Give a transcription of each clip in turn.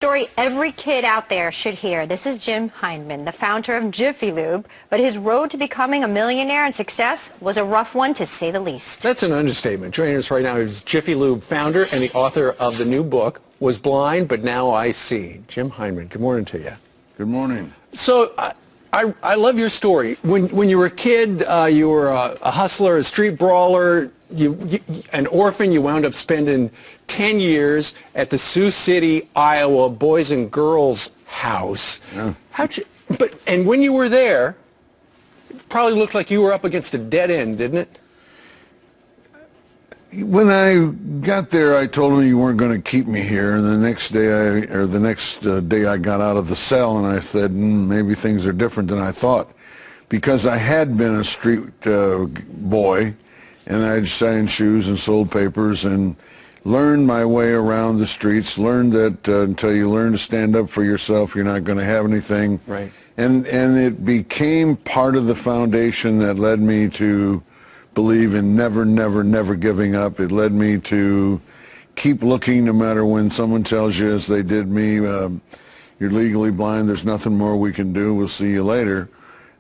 story every kid out there should hear. This is Jim Hindman, the founder of JiffyLube, but his road to becoming a millionaire and success was a rough one, to say the least. That's an understatement. Joining us right now is JiffyLube founder and the author of the new book, Was Blind, But Now I See. Jim Hindman, good morning to you. Good morning. So I love your story. When you were a kid, you were a hustler, a street brawler, an orphan. You wound up spending 10 years at the Sioux City, Iowa Boys and Girls House. Yeah. And when you were there, it probably looked like you were up against a dead end, didn't it? When I got there, I told them you weren't going to keep me here. And the next day I got out of the cell, and I said, maybe things are different than I thought, because I had been a street boy, and I had shined shoes and sold papers and learned my way around the streets. Learned that until you learn to stand up for yourself, you're not going to have anything. Right. And it became part of the foundation that led me to believe in never, never, never giving up. It led me to keep looking no matter when someone tells you, as they did me, you're legally blind, there's nothing more we can do, we'll see you later.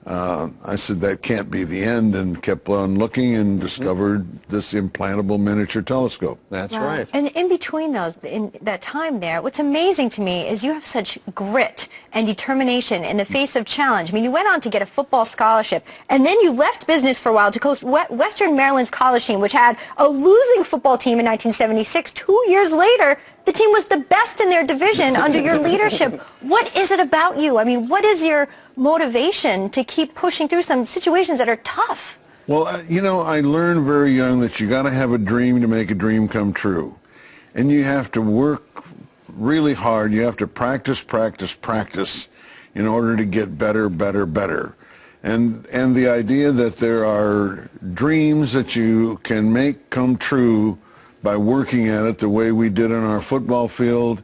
I said that can't be the end, and kept on looking and discovered this implantable miniature telescope. That's Wow. right. And in between those, in that time there, what's amazing to me is you have such grit and determination in the face of challenge. I mean, you went on to get a football scholarship, and then you left business for a while to coach Western Maryland's college team, which had a losing football team in 1976. 2 years later, the team was the best in their division under your leadership. What is it about you? I mean, what is your motivation to keep pushing through some situations that are tough? Well, I learned very young that you got to have a dream to make a dream come true. And you have to work really hard. You have to practice, practice, practice in order to get better, better, better. And the idea that there are dreams that you can make come true by working at it the way we did on our football field.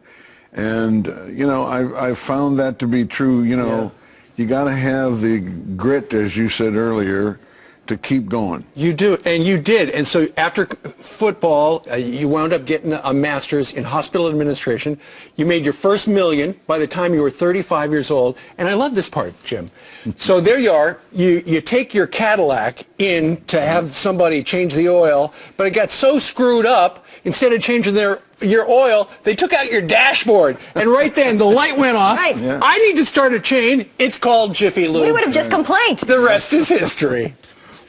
And, I found that to be true. You got to have the grit, as you said earlier, to keep going. You do, and you did. And so after football, you wound up getting a master's in hospital administration. You made your first million by the time you were 35 years old. And I love this part, Jim. So there you are. You take your Cadillac in to have somebody change the oil, but it got so screwed up, instead of changing your oil, they took out your dashboard, and right then the light went off. Right. Yeah. I need to start a chain. It's called JiffyLube. We would have just complained. The rest is history.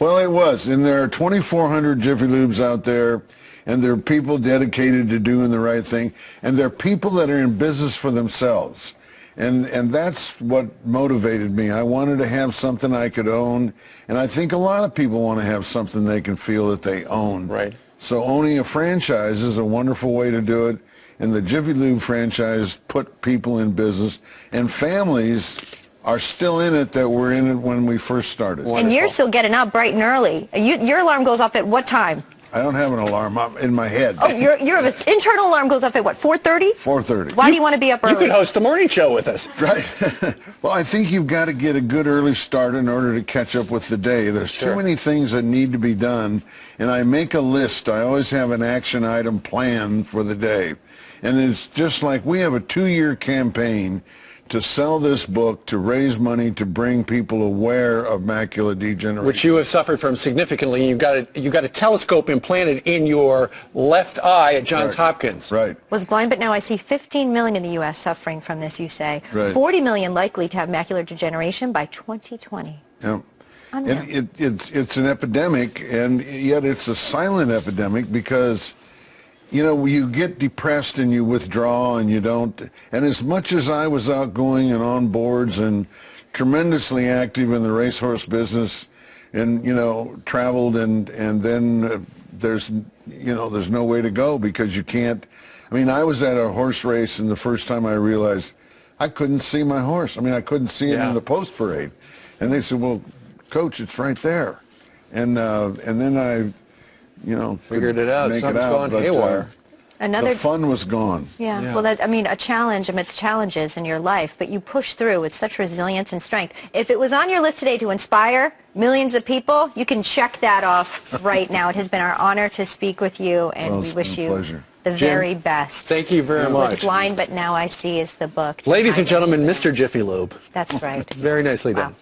Well, it was, and there are 2,400 JiffyLubes out there, and there are people dedicated to doing the right thing, and there are people that are in business for themselves, and that's what motivated me. I wanted to have something I could own, and I think a lot of people want to have something they can feel that they own. Right. So owning a franchise is a wonderful way to do it, and the JiffyLube franchise put people in business, and families are still in it that were in it when we first started. Wonderful. And you're still getting up bright and early. Your alarm goes off at what time? I don't have an alarm in my head. Oh, your internal alarm goes off at what, 4:30? 4:30. Why do you want to be up early? You could host a morning show with us. Right. Well, I think you've got to get a good early start in order to catch up with the day. There's Sure. too many things that need to be done, and I make a list. I always have an action item plan for the day. And it's just like we have a 2-year campaign to sell this book, to raise money, to bring people aware of macular degeneration. Which you have suffered from significantly. You've got a telescope implanted in your left eye at Johns Hopkins. Right. Was blind, but now I see 15 million in the U.S. suffering from this, you say. Right. 40 million likely to have macular degeneration by 2020. Yeah. Unreal. It's an epidemic, and yet it's a silent epidemic because you get depressed and you withdraw and you don't. And as much as I was outgoing and on boards and tremendously active in the racehorse business and, traveled and then there's no way to go because you can't. I mean, I was at a horse race and the first time I realized I couldn't see my horse. I mean, I couldn't see it in the post parade. And they said, well, Coach, it's right there. And then I Figured it out. Something's gone haywire. The fun was gone. Yeah. Well, a challenge amidst challenges in your life, but you push through with such resilience and strength. If it was on your list today to inspire millions of people, you can check that off right now. It has been our honor to speak with you, and we wish you the Jim, very best. Thank you very Was much. Blind But Now I See is the book. Ladies and gentlemen, Mr. Jiffy Lube. That's right. Very nicely done. Wow.